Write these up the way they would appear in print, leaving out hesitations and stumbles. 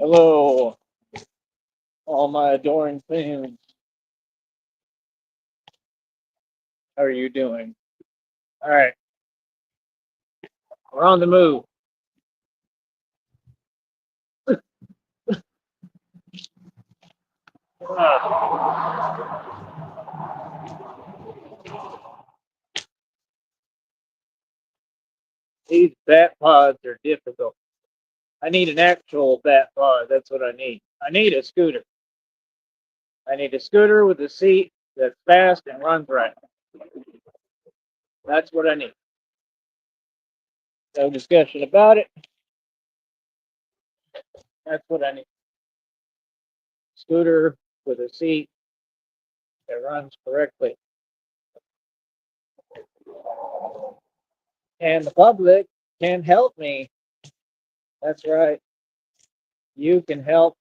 Hello, all my adoring fans. How are you doing? All right, we're on the move. Ah, these bat pods are difficult. I need an actual bat pod. That's what I need. I need a scooter. I need a scooter with a seat that's fast and runs right. That's what I need. No discussion about it. That's what I need. Scooter with a seat that runs correctly. And the public can help me. That's right. You can help.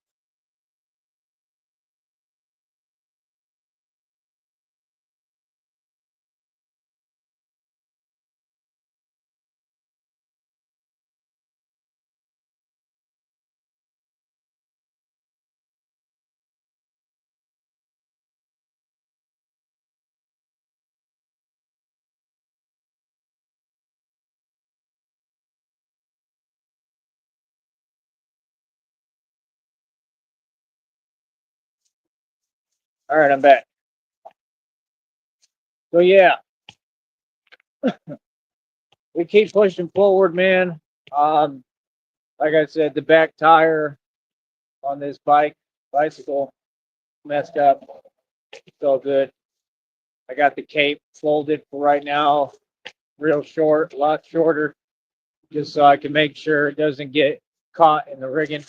All right, I'm back. So yeah, we keep pushing forward, man. Um, like I said, the back tire on this bicycle messed up. It's all good. I got the cape folded for right now, real short, a lot shorter, just so I can make sure it doesn't get caught in the rigging.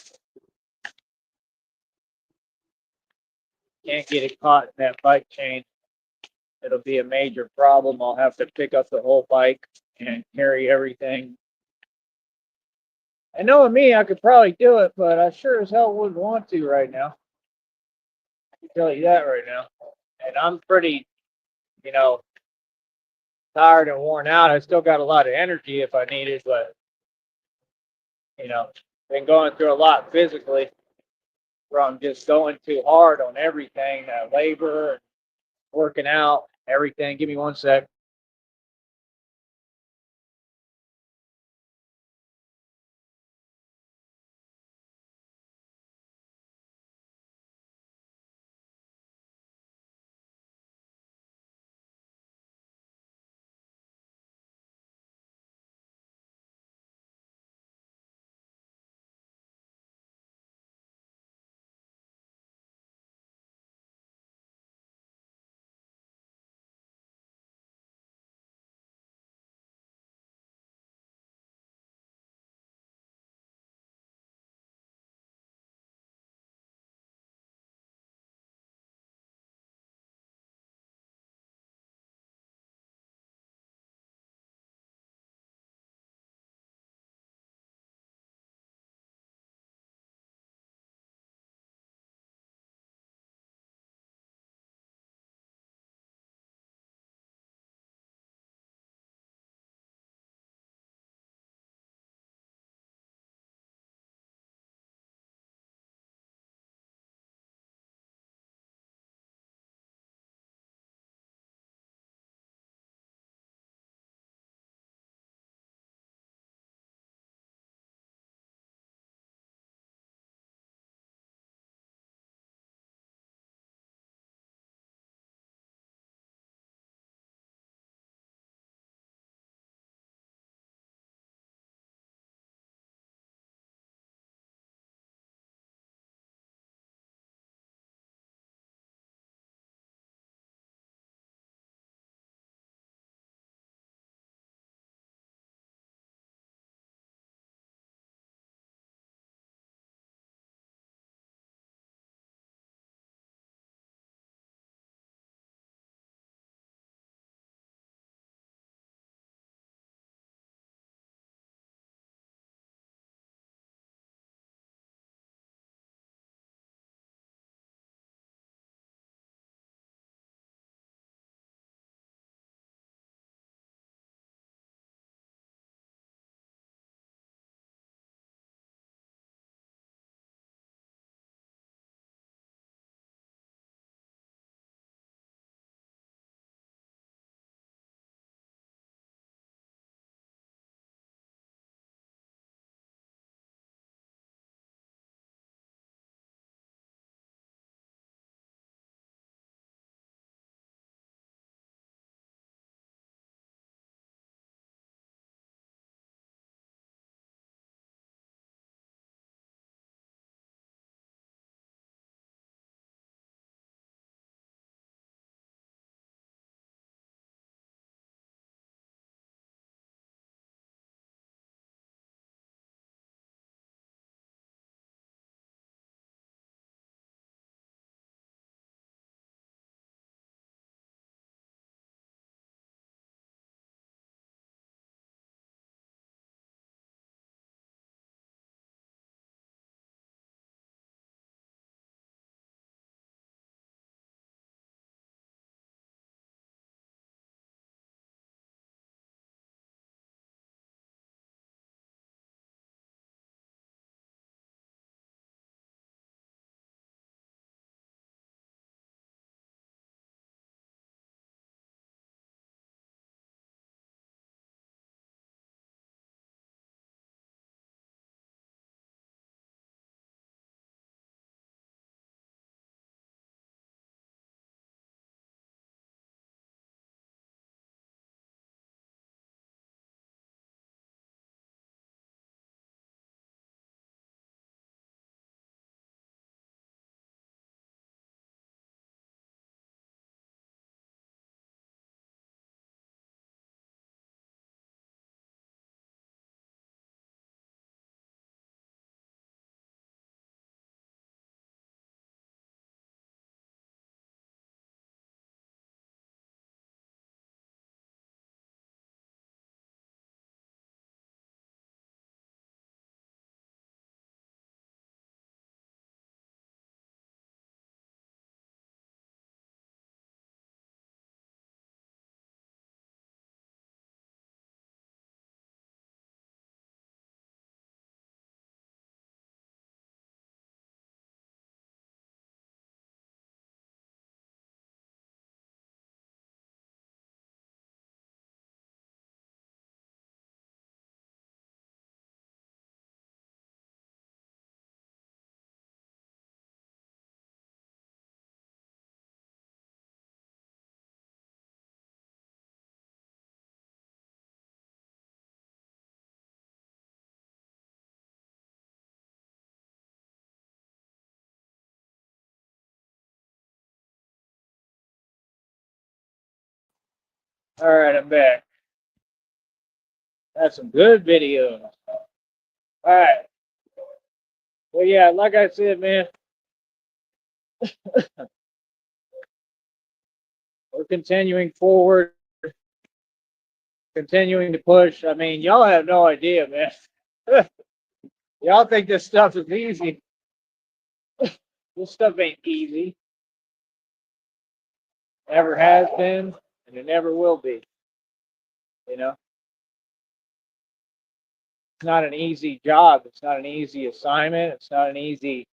Can't get it caught in that bike chain. It'll be a major problem. I'll have to pick up the whole bike and carry everything. And knowing me, I could probably do it, but I sure as hell wouldn't want to right now. I can tell you that right now. And I'm pretty, you know, tired and worn out. I still got a lot of energy if I need it, but been going through a lot physically from just going too hard on everything, labor and working out, everything. Give me one sec. All right, I'm back. That's some good videos. All right. Well, yeah, like I said, man, we're continuing forward, continuing to push. I mean, y'all have no idea, man. Y'all think this stuff is easy. This stuff ain't easy. Never has been, and it never will be. You know, it's not an easy job. It's not an easy assignment. It's not an easy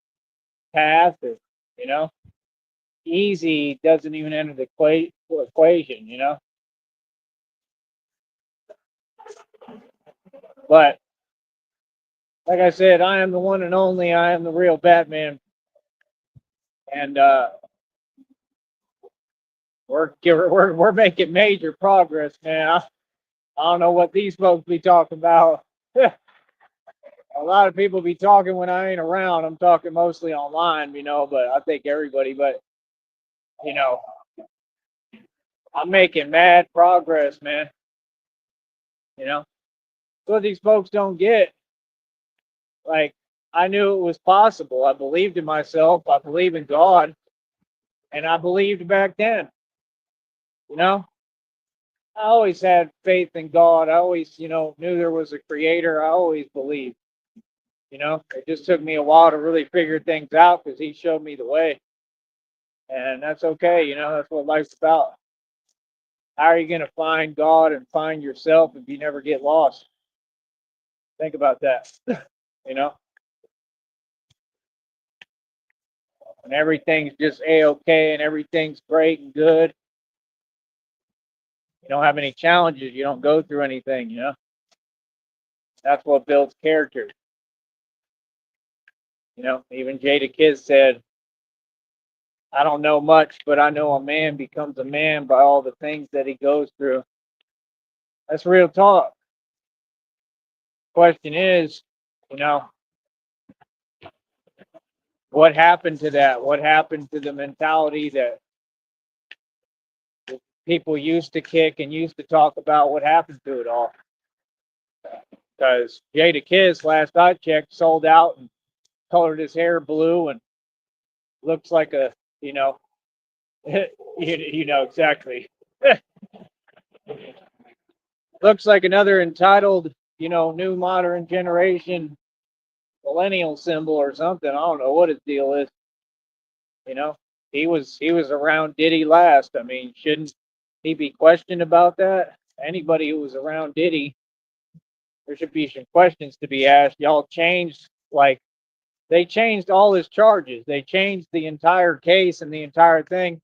path. You know, easy doesn't even enter the equation. You know, but like I said, I am the one and only. I am the real Batman, and we're making major progress, man. I don't know what these folks be talking about. A lot of people be talking when I ain't around. I'm talking mostly online, you know, but I think everybody, but you know, I'm making mad progress, man. You know, what these folks don't get, like, I knew it was possible. I believed in myself. I believe in God, and I believed back then. You know, I always had faith in God. I always, you know, knew there was a creator. I always believed. You know, it just took me a while to really figure things out because he showed me the way. And that's okay. You know, that's what life's about. How are you going to find God and find yourself if you never get lost? Think about that. You know, and everything's just a-okay and everything's great and good. You don't have any challenges. You don't go through anything. You know, that's what builds character. You know, even Jadakiss said, I don't know much, but I know a man becomes a man by all the things that he goes through. That's real talk. Question is, you know, what happened to that? What happened to the mentality that people used to kick and used to talk about? What happened to it all? Because Jadakiss, last I checked, sold out and colored his hair blue and looks like a, you know, you know exactly. Looks like another entitled, you know, new modern generation millennial symbol or something. I don't know what his deal is. You know, he was around Diddy last. I mean, shouldn't he be questioned about that? Anybody who was around Diddy, there should be some questions to be asked. Y'all changed, like, they changed all his charges. They changed the entire case and the entire thing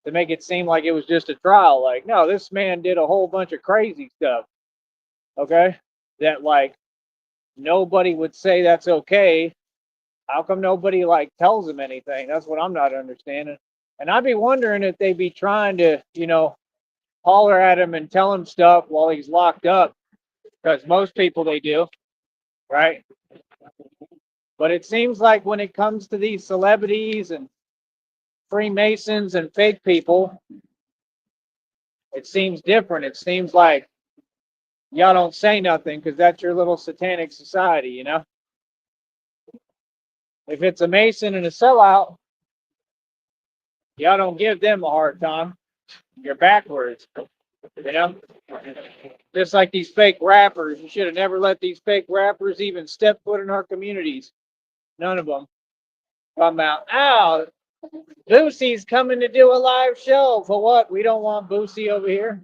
to make it seem like it was just a trial. Like, no, this man did a whole bunch of crazy stuff. Okay, that like nobody would say that's okay. How come nobody like tells him anything? That's what I'm not understanding. And I'd be wondering if they be trying to, you know, holler at him and tell him stuff while he's locked up, because most people they do, right? But it seems like when it comes to these celebrities and Freemasons and fake people, it seems different. It seems like y'all don't say nothing because that's your little satanic society, you know? If it's a Mason and a sellout, y'all don't give them a hard time. You're backwards, you know? Just like these fake rappers. You should have never let these fake rappers even step foot in our communities. None of them. Come out. Ow, Boosie's coming to do a live show. For what? We don't want Boosie over here.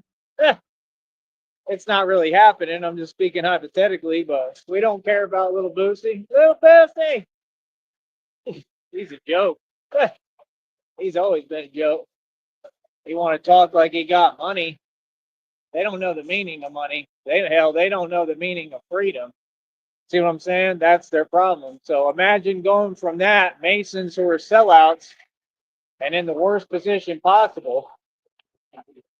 It's not really happening. I'm just speaking hypothetically, but we don't care about little Boosie. Little Boosie! He's a joke. He's always been a joke. He want to talk like he got money. They don't know the meaning of money. They don't know the meaning of freedom. See what I'm saying? That's their problem. So imagine going from that, Masons who are sellouts and in the worst position possible,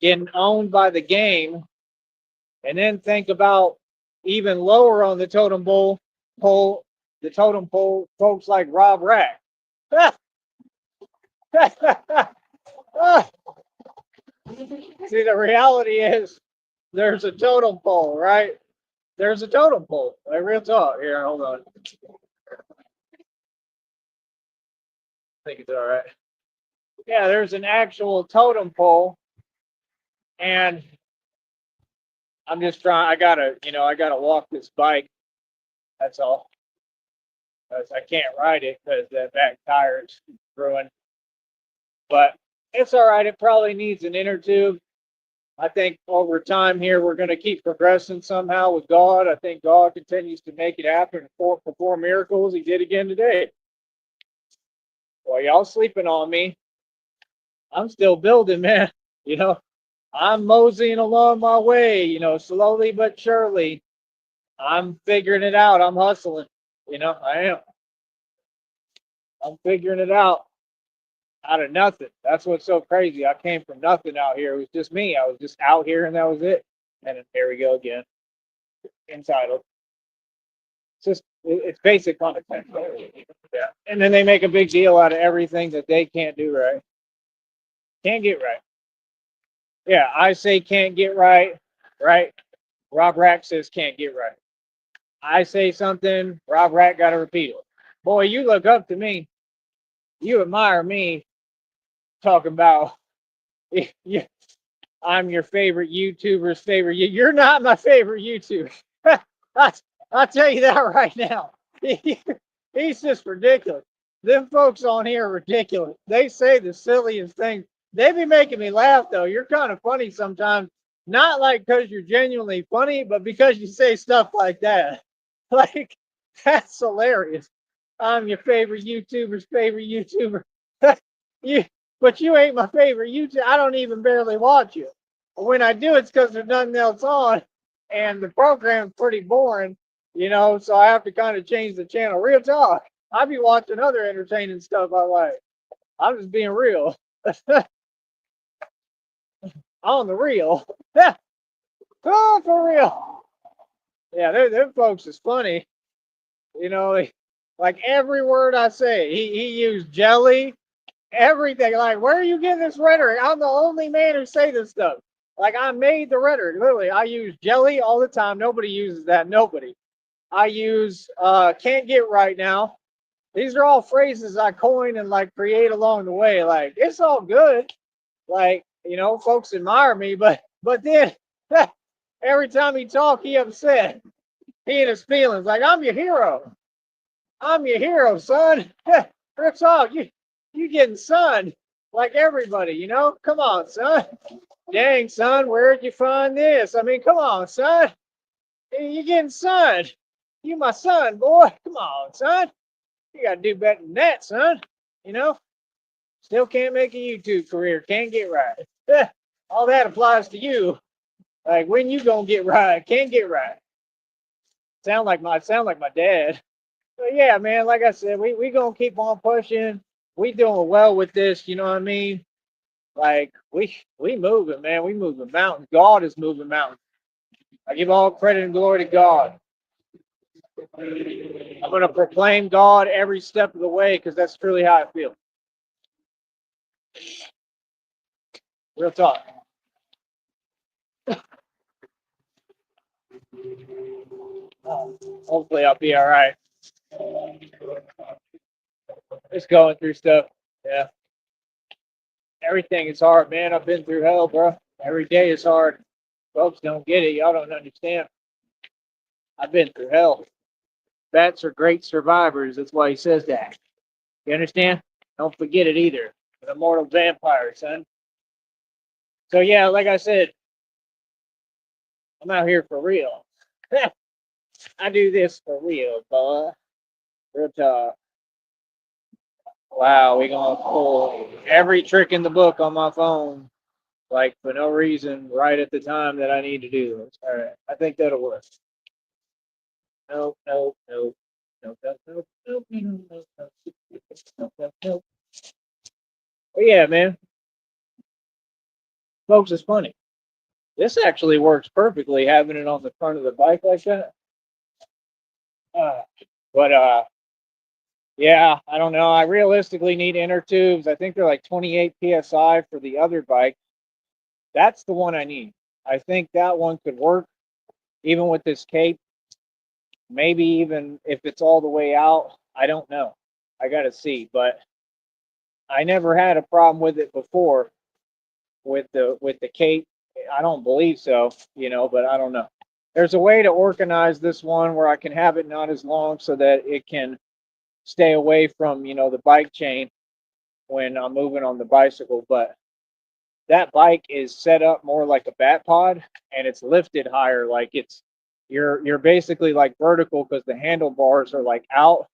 getting owned by the game, and then think about even lower on the pole, the totem pole, folks like Rob Rack. See, the reality is there's a totem pole, right? There's a totem pole. Like real talk. Here, hold on. I think it's all right. Yeah, there's an actual totem pole, and I'm just trying. I gotta walk this bike. That's all. 'Cause I can't ride it because that back tire is ruined. But it's all right. It probably needs an inner tube. I think over time here we're going to keep progressing somehow with God. I think God continues to make it happen and perform miracles. He did again today. While y'all sleeping on me, I'm still building, man. You know, I'm moseying along my way. Slowly but surely, I'm figuring it out. I'm hustling. I am. I'm figuring it out of nothing. That's what's so crazy. I came from nothing out here. It was just me. I was just out here, and that was it. And then here we go again. Entitled. It's basic content. Yeah. And then they make a big deal out of everything that they can't do right. Can't get right. Yeah, I say can't get right, right? Rob Rack says can't get right. I say something, Rob Rack got to repeat it. Boy, you look up to me. You admire me talking about I'm your favorite YouTuber's favorite. You're not my favorite YouTuber. I'll tell you that right now. He's just ridiculous. Them folks on here are ridiculous. They say the silliest things. They be making me laugh though. You're kind of funny sometimes. Not like because you're genuinely funny, but because you say stuff like that. Like that's hilarious. I'm your favorite YouTuber's favorite YouTuber. you, but you ain't my favorite YouTuber. I don't even barely watch you. When I do, it's because there's nothing else on, and the program's pretty boring, so I have to kind of change the channel. Real talk. I be watching other entertaining stuff I like. I'm just being real. On the real. Oh, for real. Yeah, them folks is funny. Like every word I say, he used jelly, everything. Like, where are you getting this rhetoric? I'm the only man who say this stuff. Like, I made the rhetoric. Literally, I use jelly all the time. Nobody uses that. Nobody. I use can't get right now. These are all phrases I coin and like create along the way. Like, it's all good. Like, folks admire me, but then every time he talk, he upset. He in his feelings. Like, I'm your hero. I'm your hero, son. Real talk. You getting sun like everybody, Come on, son. Dang, son, where'd you find this? I mean, come on, son. You getting sun. You my son, boy. Come on, son. You gotta do better than that, son. You know? Still can't make a YouTube career. Can't get right. All that applies to you. Like when you gonna get right? Can't get right. Sound like my dad. But yeah, man, like I said, we gonna keep on pushing. We doing well with this, you know what I mean? Like we moving, man. We moving mountains. God is moving mountains. I give all credit and glory to God. I'm gonna proclaim God every step of the way because that's truly how I feel. Real talk. Hopefully I'll be all right. Just going through stuff. Yeah. Everything is hard, man. I've been through hell, bro. Every day is hard. Folks don't get it. Y'all don't understand. I've been through hell. Bats are great survivors. That's why he says that. You understand? Don't forget it either. An immortal vampire, son. So yeah, like I said, I'm out here for real. I do this for real, boy. Real talk. Wow, we gonna pull every trick in the book on my phone, like for no reason, right at the time that I need to do this. All right, I think that'll work. Nope, nope, nope, nope, nope, nope, nope, nope, nope, nope, nope, nope. But yeah, man, folks, it's funny. This actually works perfectly, having it on the front of the bike like that. Uh, but yeah, I don't know. I realistically need inner tubes. I think they're like 28 psi for the other bike. That's the one I need. I think that one could work even with this cape. Maybe even if it's all the way out, I don't know. I got to see, but I never had a problem with it before with the cape. I don't believe so, but I don't know. There's a way to organize this one where I can have it not as long so that it can stay away from, the bike chain when I'm moving on the bicycle, but that bike is set up more like a bat pod and it's lifted higher like you're basically like vertical because the handlebars are like out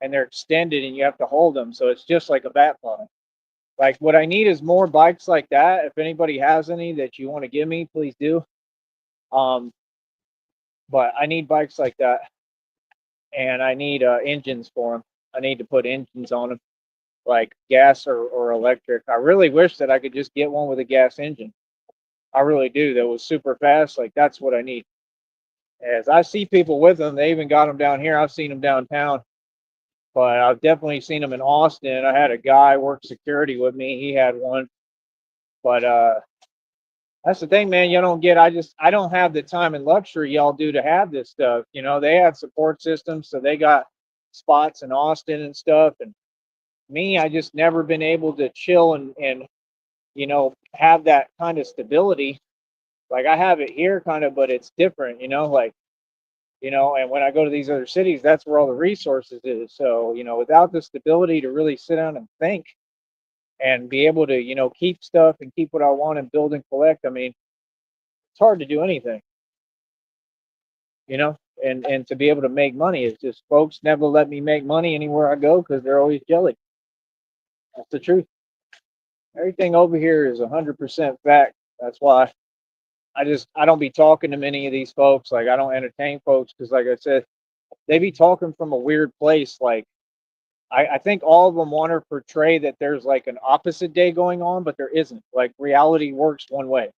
and they're extended and you have to hold them, so it's just like a bat pod. Like what I need is more bikes like that. If anybody has any that you want to give me, please do. um but I need bikes like that, and I need engines for them. I need to put engines on them, like gas or electric. I really wish that I could just get one with a gas engine. I really do. That was super fast. Like that's what I need. As I see people with them, they even got them down here. I've seen them downtown, but I've definitely seen them in Austin. I had a guy work security with me. He had one, but that's the thing, man. You don't get. I don't have the time and luxury y'all do to have this stuff. They have support systems, so they got spots in Austin and stuff. And me, I just never been able to chill and have that kind of stability. Like I have it here, kind of, but it's different. Like and when I go to these other cities, that's where all the resources is. So, without the stability to really sit down and think and be able to, keep stuff and keep what I want and build and collect, I mean, it's hard to do anything, you know, and to be able to make money. It's just folks never let me make money anywhere I go because they're always jelly. That's the truth. Everything over here is 100% fact. That's why I don't be talking to many of these folks. Like I don't entertain folks because, like I said, they be talking from a weird place. Like I think all of them want to portray that there's like an opposite day going on, but there isn't. Like reality works one way,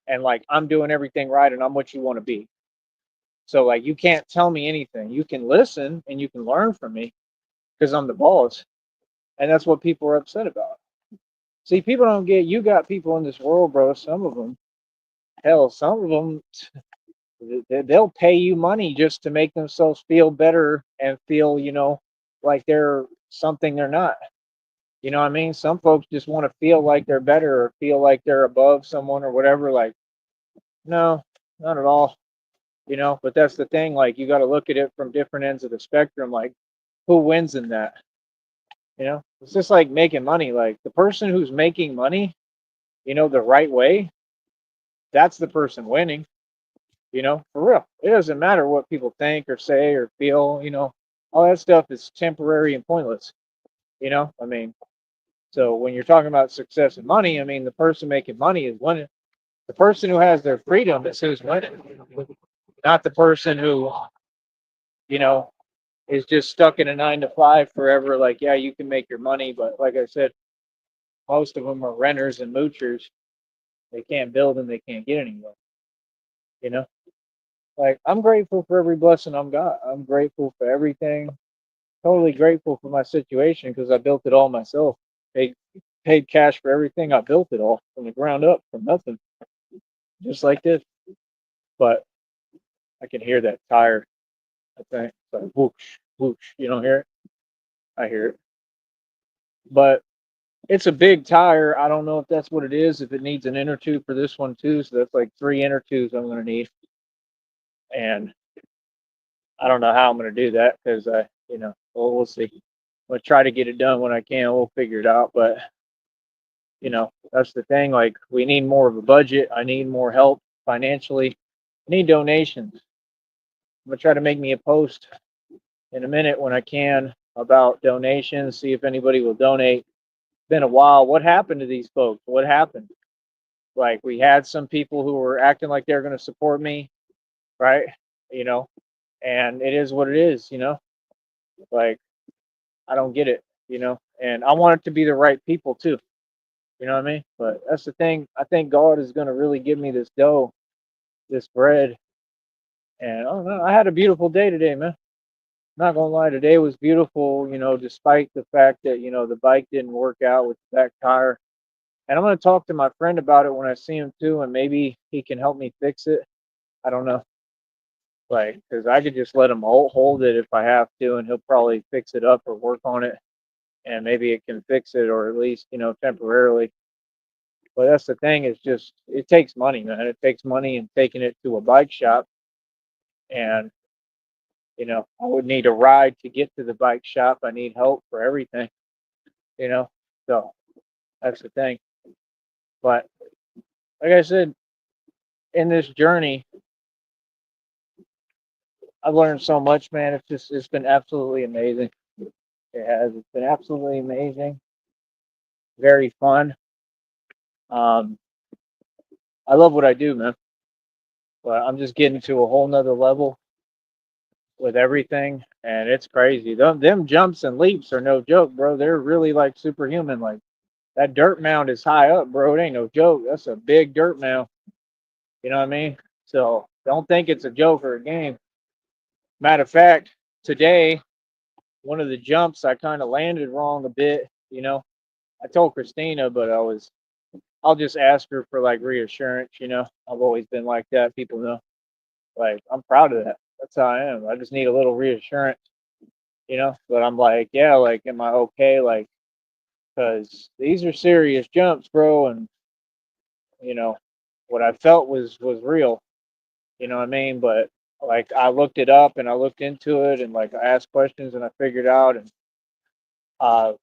and like I'm doing everything right, and I'm what you want to be. So like you can't tell me anything. You can listen and you can learn from me because I'm the boss, and that's what people are upset about. See, people don't get. You got people in this world, bro. Some of them, hell, some of them, they'll pay you money just to make themselves feel better and feel, like they're something they're not. You know what I mean? Some folks just want to feel like they're better or feel like they're above someone or whatever. Like, no, not at all. But that's the thing. Like, you got to look at it from different ends of the spectrum. Like, who wins in that? It's just like making money. Like, the person who's making money, the right way, that's the person winning, for real. It doesn't matter what people think or say or feel, all that stuff is temporary and pointless, I mean, so when you're talking about success and money, I mean, the person making money is winning. The person who has their freedom is who's winning, not the person who, you know, is just stuck in a 9 to 5 forever. Like, yeah, you can make your money, but like I said, most of them are renters and moochers. They can't build and they can't get anywhere. You know, like I'm grateful for every blessing I'm got. I'm grateful for everything. Totally grateful for my situation because I built it all myself. Paid paid cash for everything. I built it all from the ground up from nothing, just like this. But I can hear that tire. I think it's like whoosh, whoosh. You don't hear it? I hear it. But it's a big tire. I don't know if that's what it is. If it needs an inner tube for this one too, so that's like 3 inner tubes I'm gonna need, and I don't know how I'm gonna do that because well, we'll see. I'll try to get it done when I can. We'll figure it out. But that's the thing. Like we need more of a budget. I need more help financially. I need donations. I'm gonna try to make me a post in a minute when I can about donations. See if anybody will donate. It's been a while. What happened to these folks? What happened? Like we had some people who were acting like they're going to support me, right? You know, and it is what it is. Like I don't get it. And I want it to be the right people too. You know what I mean? But that's the thing. I think God is going to really give me this dough, this bread. And I don't know. I had a beautiful day today, man. Not gonna lie, today was beautiful. Despite the fact that the bike didn't work out with the back tire. And I'm going to talk to my friend about it when I see him too, and maybe he can help me fix it. I don't know. Like, because I could just let him hold it if I have to, and he'll probably fix it up or work on it, and maybe it can fix it, or at least, temporarily. But that's the thing, is just it takes money, man. It takes money and taking it to a bike shop, and I would need a ride to get to the bike shop. I need help for everything, you know. So that's the thing. But like I said, in this journey, I've learned so much, man. It's been absolutely amazing. It has. It's been absolutely amazing. Very fun. Um, I love what I do, man. But I'm just getting to a whole nother level with everything, and it's crazy. Them jumps and leaps are no joke, bro. They're really like superhuman. Like that dirt mound is high up, bro. It ain't no joke. That's a big dirt mound. You know what I mean? So don't think it's a joke or a game. Matter of fact, today one of the jumps I kind of landed wrong a bit. I told Christina, but I'll just ask her for like reassurance. I've always been like that. People know. Like I'm proud of that. That's how I am. I just need a little reassurance. But I'm like, yeah, like, am I okay? Like, because these are serious jumps, bro, and you know what I felt was real. You know what I mean? But like, I looked it up and I looked into it, and like I asked questions and I figured out, and uh,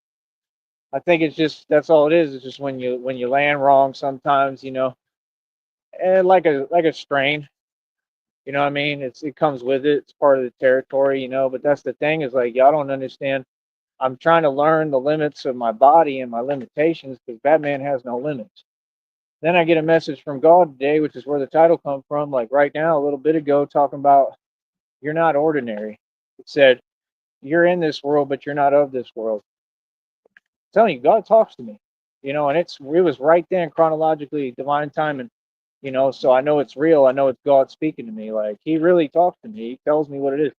I think it's just that's all it is. It's just when you land wrong sometimes, and like a strain. You know what I mean? It comes with it. It's part of the territory, But that's the thing, is like y'all don't understand. I'm trying to learn the limits of my body and my limitations, because Batman has no limits. Then I get a message from God today, which is where the title come from. Like right now, a little bit ago, talking about you're not ordinary. It said you're in this world, but you're not of this world. I'm telling you, God talks to me, and it was right then, chronologically, divine timing. So I know it's real. I know it's God speaking to me. Like He really talks to me. He tells me what it is,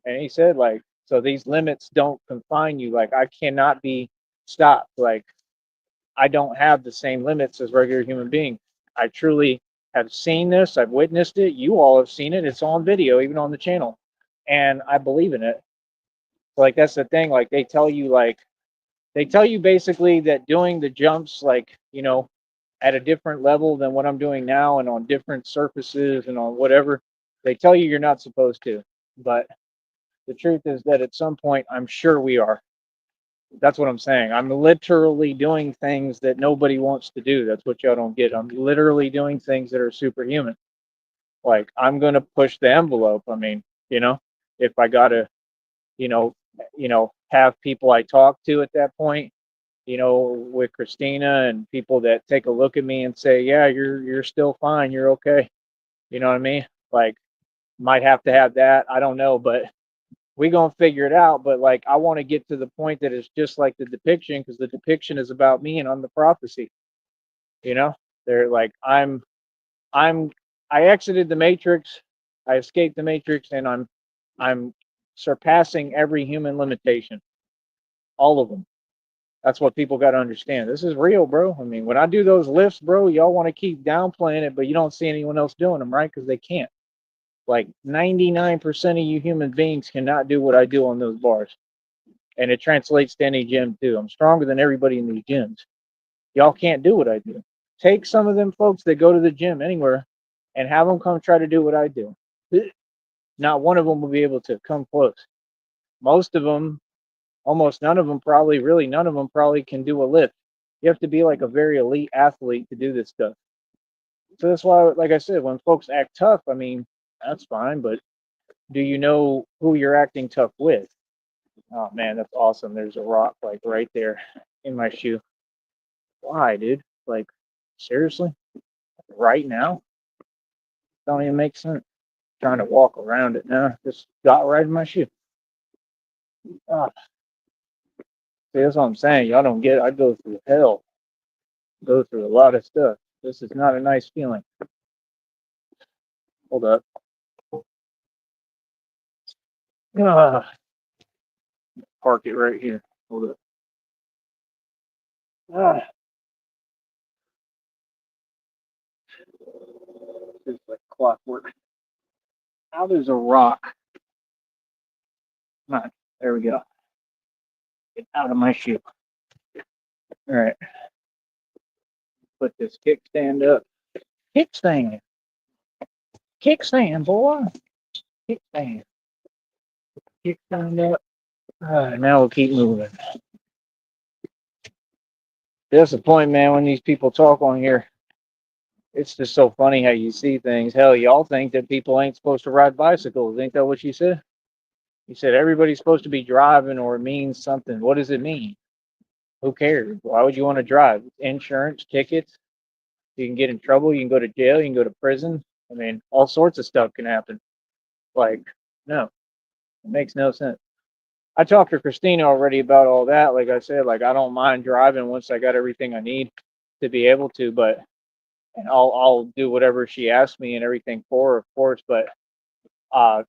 and He said, like, so these limits don't confine you. Like I cannot be stopped. Like I don't have the same limits as regular human beings. I truly have seen this. I've witnessed it. You all have seen it. It's on video, even on the channel, and I believe in it. Like that's the thing. Like they tell you basically that doing the jumps, like at a different level than what I'm doing now, and on different surfaces and on whatever, they tell you you're not supposed to. But the truth is that at some point, I'm sure we are. That's what I'm saying. I'm literally doing things that nobody wants to do. That's what y'all don't get. I'm literally doing things that are superhuman. Like I'm gonna push the envelope. I mean, if I gotta, you know, have people I talk to at that point, with Christina, and people that take a look at me and say, "Yeah, you're still fine. You're okay." You know what I mean? Like, might have to have that. I don't know, but we gonna figure it out. But like, I want to get to the point that it's just like the depiction, because the depiction is about me and I'm the prophecy. You know, they're like, I'm, I exited the matrix, I escaped the matrix, and I'm surpassing every human limitation, all of them. That's what people got to understand. This is real, bro. I mean, when I do those lifts, bro, y'all want to keep downplaying it, but you don't see anyone else doing them, right? Because they can't. Like 99% of you human beings cannot do what I do on those bars. And it translates to any gym too. I'm stronger than everybody in these gyms. Y'all can't do what I do. Take some of them folks that go to the gym anywhere and have them come try to do what I do. Not one of them will be able to come close. Most of them, almost none of them, probably, really none of them probably can do a lift. You have to be like a very elite athlete to do this stuff. So that's why, like I said, when folks act tough, I mean, that's fine, but do you know who you're acting tough with? Oh man, that's awesome. There's a rock like right there in my shoe. Why, dude? Like, seriously? Right now? Don't even make sense. Trying to walk around it now. Just got right in my shoe. Ah, see, that's what I'm saying. Y'all don't get it. I go through hell, go through a lot of stuff. This is not a nice feeling. Hold up. Ah, park it right here. Hold up. Ah, is like clockwork. Now there's a rock. Come on, there we go. Get out of my shoe. All right, put this kickstand up. Kickstand. Kickstand, boy. Kickstand. Kickstand up. Now we'll keep moving. Disappoint, man, when these people talk on here. It's just so funny how you see things. Hell, y'all think that people ain't supposed to ride bicycles. Ain't that what you said? You said everybody's supposed to be driving or it means something. What does it mean? Who cares? Why would you want to drive? Insurance, tickets. You can get in trouble. You can go to jail. You can go to prison. I mean, all sorts of stuff can happen. Like, no, it makes no sense. I talked to Christina already about all that. Like I said, like I don't mind driving once I got everything I need to be able to, but and I'll do whatever she asks me and everything for her, of course. But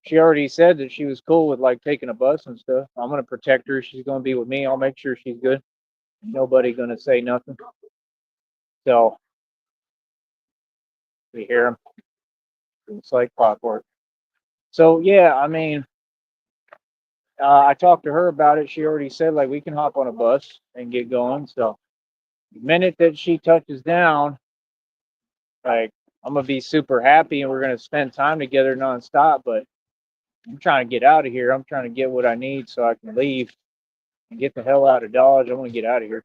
she already said that she was cool with like taking a bus and stuff. I'm gonna protect her. She's gonna be with me. I'll make sure she's good. Nobody gonna say nothing. So we hear them. It's like clockwork. So yeah, I mean, I talked to her about it. She already said like we can hop on a bus and get going. So the minute that she touches down, like I'm gonna be super happy and we're gonna spend time together nonstop. But I'm trying to get out of here. I'm trying to get what I need so I can leave and get the hell out of Dodge. I want to get out of here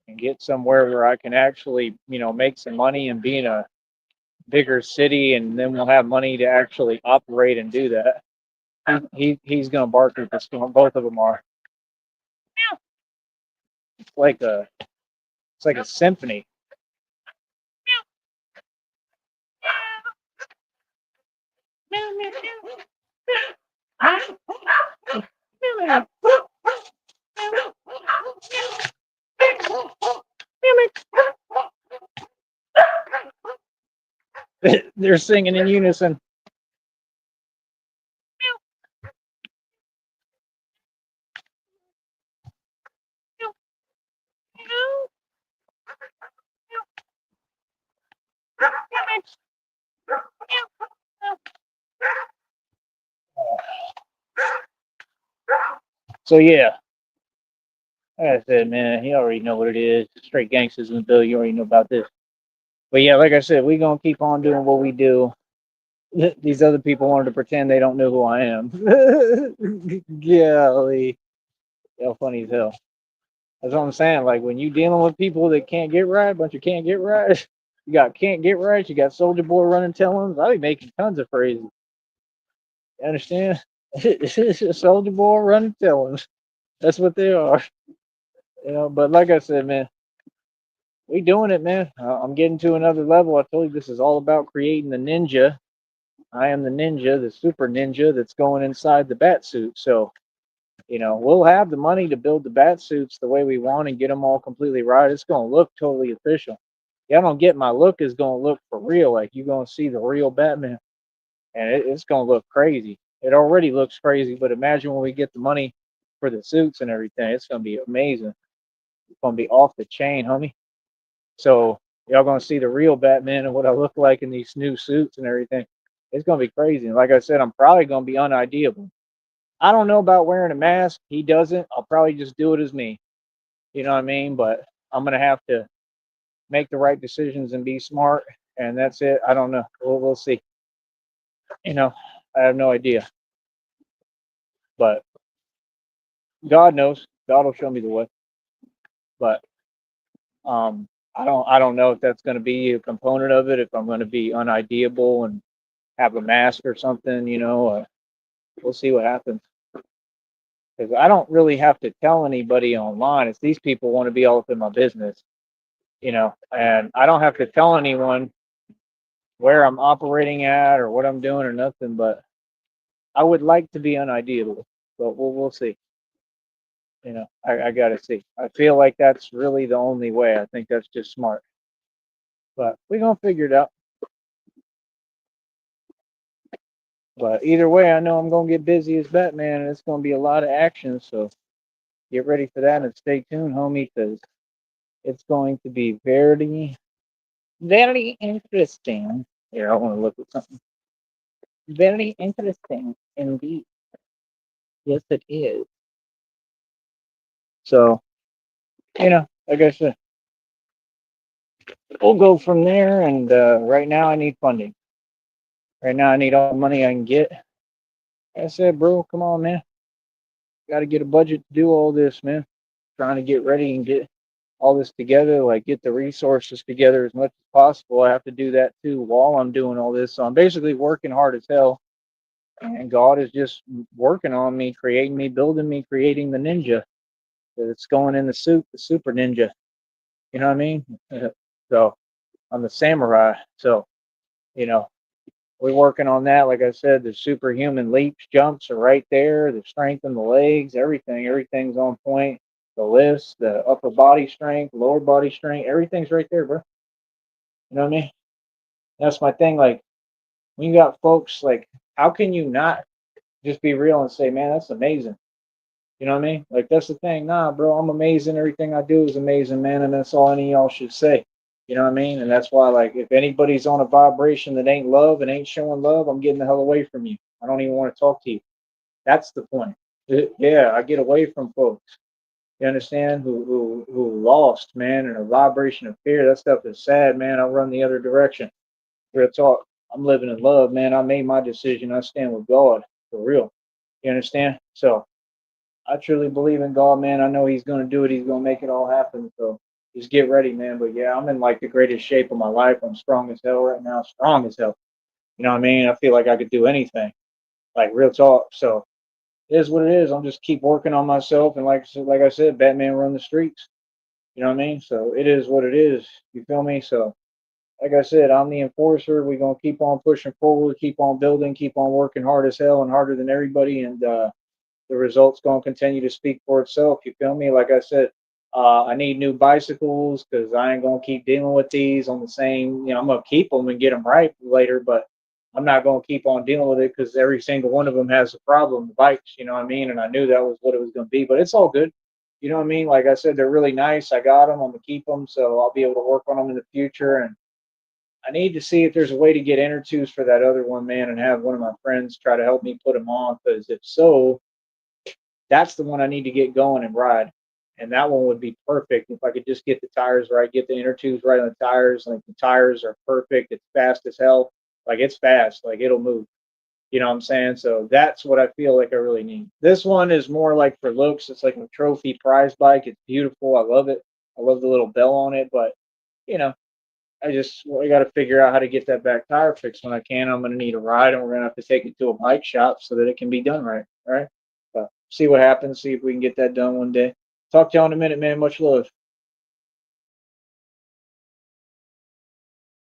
and get somewhere where I can actually, make some money and be in a bigger city, and then we'll have money to actually operate and do that. He's gonna bark at the storm. Both of them are. It's like a symphony. They're singing in unison. So yeah, like I said, man, you already know what it is. Straight gangsters in the bill. You already know about this. But yeah, like I said, we gonna keep on doing what we do. These other people wanted to pretend they don't know who I am. Golly, hell, funny as hell. That's what I'm saying. Like when you dealing with people that can't get right, a bunch of can't get right. You got can't get right. You got Soldier Boy running tellings. I be making tons of phrases. You understand? Soldier Boy running tellings. That's what they are. But like I said, man, we doing it, man. I'm getting to another level. I told you this is all about creating the ninja. I am the ninja, the super ninja that's going inside the bat suit. So, we'll have the money to build the bat suits the way we want and get them all completely right. It's going to look totally official. Y'all don't get my look is going to look for real. Like you're going to see the real Batman, and it's going to look crazy. It already looks crazy, but imagine when we get the money for the suits and everything. It's going to be amazing. It's going to be off the chain, homie. So y'all going to see the real Batman and what I look like in these new suits and everything. It's going to be crazy. And like I said, I'm probably going to be unideable. I don't know about wearing a mask. He doesn't. I'll probably just do it as me. You know what I mean? But I'm going to have to make the right decisions and be smart. And that's it. I don't know. We'll see. I have no idea. But God knows. God will show me the way. But I don't know if that's going to be a component of it. If I'm going to be unideable and have a mask or something, we'll see what happens. Because I don't really have to tell anybody online. It's these people want to be all up in my business, and I don't have to tell anyone where I'm operating at or what I'm doing or nothing. But I would like to be unideal, but we'll see. I gotta see. I feel like that's really the only way. I think that's just smart. But we're gonna figure it out. But either way, I know I'm gonna get busy as Batman, and it's gonna be a lot of action. So get ready for that and stay tuned, homie, because it's going to be very, very interesting. Here, I want to look at something. Very interesting indeed. Yes, it is. So, like I said, we'll go from there. And right now, I need funding. Right now, I need all the money I can get. Like I said, bro, come on, man. Got to get a budget to do all this, man. Trying to get ready and get all this together, like get the resources together as much as possible. I have to do that too while I'm doing all this. So I'm basically working hard as hell. And God is just working on me, creating me, building me, creating the ninja that's going in the suit, the super ninja. You know what I mean? So I'm the samurai. So, you know, we're working on that. Like I said, the superhuman leaps, jumps are right there. The strength in the legs, everything's on point. The lifts, the upper body strength, lower body strength, everything's right there, bro. You know what I mean? That's my thing. Like, when you got folks, like, how can you not just be real and say, man, that's amazing? You know what I mean? Like, that's the thing. Nah, bro, I'm amazing. Everything I do is amazing, man. And that's all any of y'all should say. You know what I mean? And that's why, like, if anybody's on a vibration that ain't love and ain't showing love, I'm getting the hell away from you. I don't even want to talk to you. That's the point. Yeah, I get away from folks. You understand? Who lost, man, in a vibration of fear. That stuff is sad, man. I run the other direction. Real talk. I'm living in love, man. I made my decision. I stand with God for real. You understand? So I truly believe in God, man. I know He's gonna do it. He's gonna make it all happen. So just get ready, man. But yeah, I'm in like the greatest shape of my life. I'm strong as hell right now. Strong as hell. You know what I mean? I feel like I could do anything. Like real talk. So it is what it is. I'm just keep working on myself, and like I said, Batman run the streets. You know what I mean? So it is what it is. You feel me? So like I said, I'm the enforcer. We're gonna keep on pushing forward, keep on building, keep on working hard as hell and harder than everybody, and the results gonna continue to speak for itself. You feel me? Like I said, I need new bicycles because I ain't gonna keep dealing with these on the same. I'm gonna keep them and get them right later, but I'm not gonna keep on dealing with it because every single one of them has a problem. The bikes, you know what I mean? And I knew that was what it was gonna be, but it's all good. You know what I mean? Like I said, they're really nice. I got them. I'm gonna keep them, so I'll be able to work on them in the future. And I need to see if there's a way to get inner tubes for that other one, man, and have one of my friends try to help me put them on. Because if so, that's the one I need to get going and ride. And that one would be perfect if I could just get the tires right, get the inner tubes right on the tires. Like the tires are perfect. It's fast as hell. Like it's fast. Like it'll move. You know what I'm saying? So that's what I feel like I really need. This one is more like for looks. It's like a trophy prize bike. It's beautiful. I love it. I love the little bell on it. But you know, I got to figure out how to get that back tire fixed when I can. I'm going to need a ride, and we're going to have to take it to a bike shop so that it can be done right. All right. But see what happens. See if we can get that done one day. Talk to y'all in a minute, man. Much love.